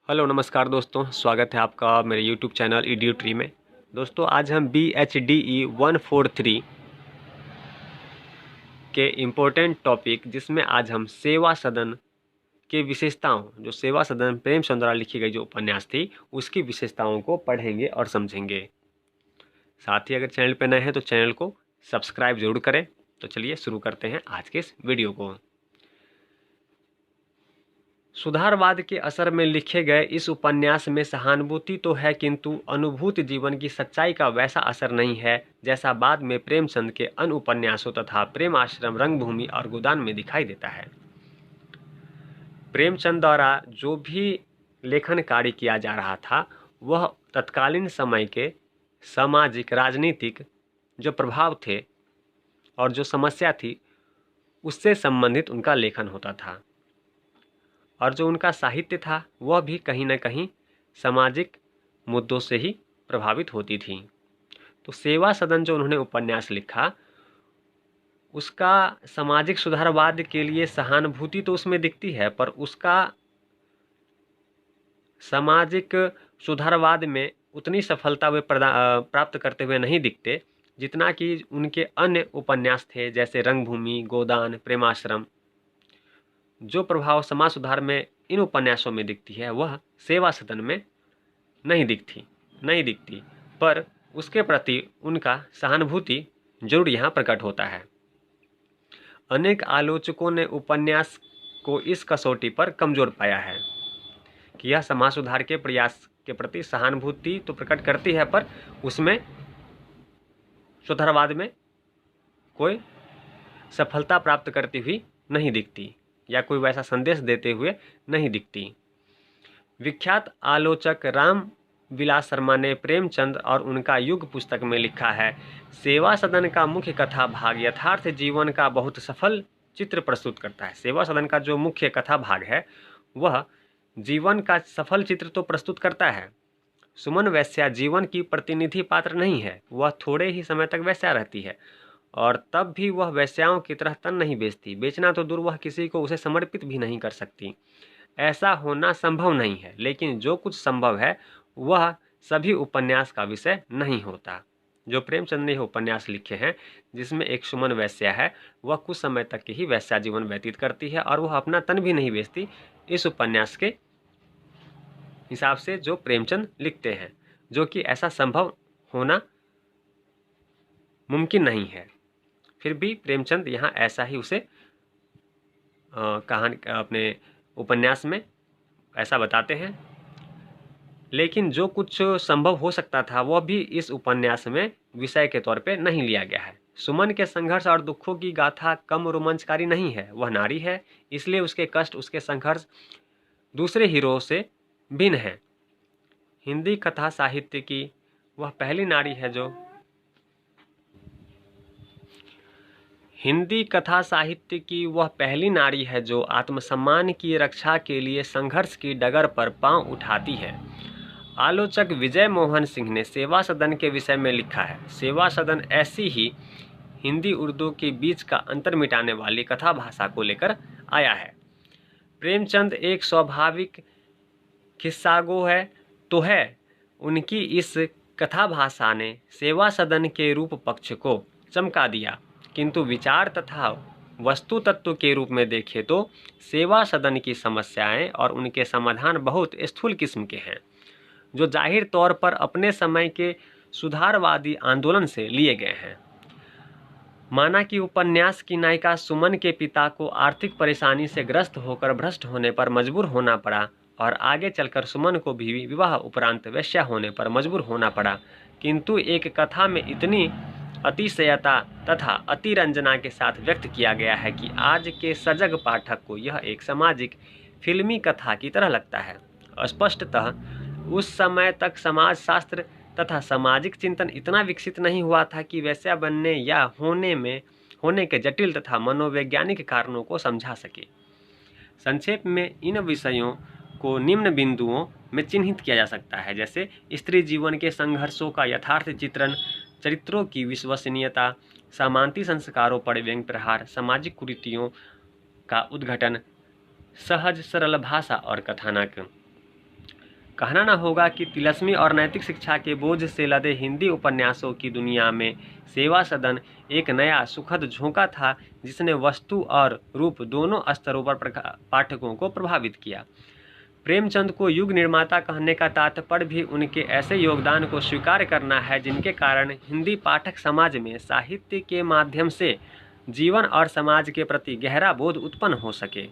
Hello नमस्कार दोस्तों, स्वागत है आपका मेरे यूट्यूब चैनल EduTree में। दोस्तों आज हम BHDE 143 के इम्पोर्टेंट टॉपिक जिसमें आज हम सेवा सदन के विशेषताओं, जो सेवा सदन प्रेमचंद द्वारा लिखी गई जो उपन्यास थी उसकी विशेषताओं को पढ़ेंगे और समझेंगे। साथ ही अगर चैनल पर नए हैं तो चैनल को सब्सक्राइब जरूर करें। तो चलिए शुरू करते हैं आज के इस वीडियो को। सुधारवाद के असर में लिखे गए इस उपन्यास में सहानुभूति तो है, किंतु अनुभूति जीवन की सच्चाई का वैसा असर नहीं है जैसा बाद में प्रेमचंद के अन्य उपन्यासों तथा प्रेम आश्रम, रंगभूमि और गोदान में दिखाई देता है। प्रेमचंद द्वारा जो भी लेखन कार्य किया जा रहा था वह तत्कालीन समय के सामाजिक, राजनीतिक जो प्रभाव थे और जो समस्या थी उससे संबंधित उनका लेखन होता था, और जो उनका साहित्य था वह भी कहीं न कहीं सामाजिक मुद्दों से ही प्रभावित होती थी। तो सेवा सदन जो उन्होंने उपन्यास लिखा उसका सामाजिक सुधारवाद के लिए सहानुभूति तो उसमें दिखती है, पर उसका सामाजिक सुधारवाद में उतनी सफलता वे प्राप्त करते हुए नहीं दिखते जितना कि उनके अन्य उपन्यास थे, जैसे रंगभूमि, गोदान, प्रेमाश्रम। जो प्रभाव समाज सुधार में इन उपन्यासों में दिखती है वह सेवा सदन में नहीं दिखती, पर उसके प्रति उनका सहानुभूति जरूर यहाँ प्रकट होता है। अनेक आलोचकों ने उपन्यास को इस कसौटी पर कमजोर पाया है कि यह समाज सुधार के प्रयास के प्रति सहानुभूति तो प्रकट करती है, पर उसमें सुधारवाद में कोई सफलता प्राप्त करती हुई नहीं दिखती या कोई वैसा संदेश देते हुए नहीं दिखती। विख्यात आलोचक राम विलास शर्मा ने प्रेमचंद और उनका युग पुस्तक में लिखा है, सेवा सदन का मुख्य कथा भाग यथार्थ जीवन का बहुत सफल चित्र प्रस्तुत करता है। सेवा सदन का जो मुख्य कथा भाग है वह जीवन का सफल चित्र तो प्रस्तुत करता है। सुमन वैश्या जीवन की प्रतिनिधि पात्र नहीं है, वह थोड़े ही समय तक वैश्या रहती है और तब भी वह वैश्याओं की तरह तन नहीं बेचती। बेचना तो दूर, वह किसी को उसे समर्पित भी नहीं कर सकती। ऐसा होना संभव नहीं है, लेकिन जो कुछ संभव है वह सभी उपन्यास का विषय नहीं होता। जो प्रेमचंद ने उपन्यास लिखे हैं जिसमें एक सुमन वैश्या है, वह कुछ समय तक ही वैश्या जीवन व्यतीत करती है और वह अपना तन भी नहीं बेचती। इस उपन्यास के हिसाब से जो प्रेमचंद लिखते हैं, जो कि ऐसा संभव होना मुमकिन नहीं है, फिर भी प्रेमचंद यहाँ ऐसा ही उसे कहानी अपने उपन्यास में ऐसा बताते हैं। लेकिन जो कुछ संभव हो सकता था वह भी इस उपन्यास में विषय के तौर पे नहीं लिया गया है। सुमन के संघर्ष और दुखों की गाथा कम रोमांचकारी नहीं है। वह नारी है, इसलिए उसके कष्ट, उसके संघर्ष दूसरे हीरो से भिन्न है। हिंदी कथा साहित्य की वह पहली नारी है जो आत्मसम्मान की रक्षा के लिए संघर्ष की डगर पर पांव उठाती है। आलोचक विजय मोहन सिंह ने सेवा सदन के विषय में लिखा है, सेवा सदन ऐसी ही हिंदी उर्दू के बीच का अंतर मिटाने वाली कथा भाषा को लेकर आया है। प्रेमचंद एक स्वाभाविक खिस्सागो है, उनकी इस कथा भाषा ने सेवा सदन के रूप पक्ष को चमका दिया, किंतु विचार तथा वस्तु तत्व के रूप में देखें तो सेवा सदन की समस्याएं और उनके समाधान बहुत स्थूल किस्म के हैं, जो जाहिर तौर पर अपने समय के सुधारवादी आंदोलन से लिए गए हैं। माना कि उपन्यास की नायिका सुमन के पिता को आर्थिक परेशानी से ग्रस्त होकर भ्रष्ट होने पर मजबूर होना पड़ा और आगे चलकर सुमन को भी विवाह उपरांत वेश्या होने पर मजबूर होना पड़ा, किंतु एक कथा में इतनी अतिशयता तथा अतिरंजना के साथ व्यक्त किया गया है कि आज के सजग पाठक को यह एक सामाजिक फिल्मी कथा की तरह लगता है। स्पष्टतः उस समय तक समाज शास्त्र तथा सामाजिक चिंतन इतना विकसित नहीं हुआ था कि वैश्या बनने या होने के जटिल तथा मनोवैज्ञानिक कारणों को समझा सके। संक्षेप में इन विषयों को निम्न बिंदुओं में चिन्हित किया जा सकता है, जैसे स्त्री जीवन के संघर्षों का यथार्थ चित्रण, चरित्रों की विश्वसनीयता, सामांती संस्कारों पर व्यंग्य प्रहार, सामाजिक कुरीतियों का उद्घाटन, सहज सरल भाषा और कथानक। कहना न होगा कि तिलस्मी और नैतिक शिक्षा के बोझ से लदे हिंदी उपन्यासों की दुनिया में सेवा सदन एक नया सुखद झोंका था, जिसने वस्तु और रूप दोनों स्तरों पर पाठकों को प्रभावित किया। प्रेमचंद को युग निर्माता कहने का तात्पर्य भी उनके ऐसे योगदान को स्वीकार करना है जिनके कारण हिंदी पाठक समाज में साहित्य के माध्यम से जीवन और समाज के प्रति गहरा बोध उत्पन्न हो सके।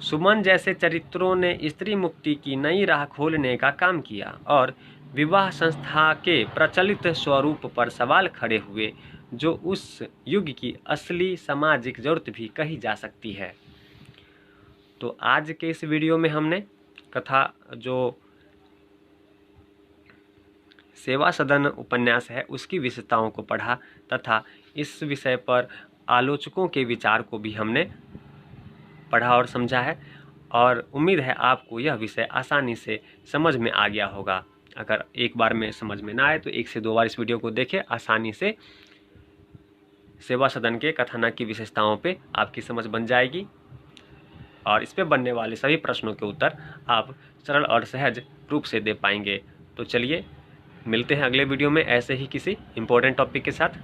सुमन जैसे चरित्रों ने स्त्री मुक्ति की नई राह खोलने का काम किया और विवाह संस्था के प्रचलित स्वरूप पर सवाल खड़े हुए, जो उस युग की असली सामाजिक जरूरत भी कही जा सकती है। तो आज के इस वीडियो में हमने कथा जो सेवा सदन उपन्यास है उसकी विशेषताओं को पढ़ा तथा इस विषय पर आलोचकों के विचार को भी हमने पढ़ा और समझा है, और उम्मीद है आपको यह विषय आसानी से समझ में आ गया होगा। अगर एक बार में समझ में ना आए तो 1 से 2 बार इस वीडियो को देखें, आसानी से सेवा सदन के कथानक की विशेषताओं पे आपकी समझ बन जाएगी और इस पे बनने वाले सभी प्रश्नों के उत्तर आप सरल और सहज रूप से दे पाएंगे। तो चलिए मिलते हैं अगले वीडियो में ऐसे ही किसी इम्पोर्टेंट टॉपिक के साथ।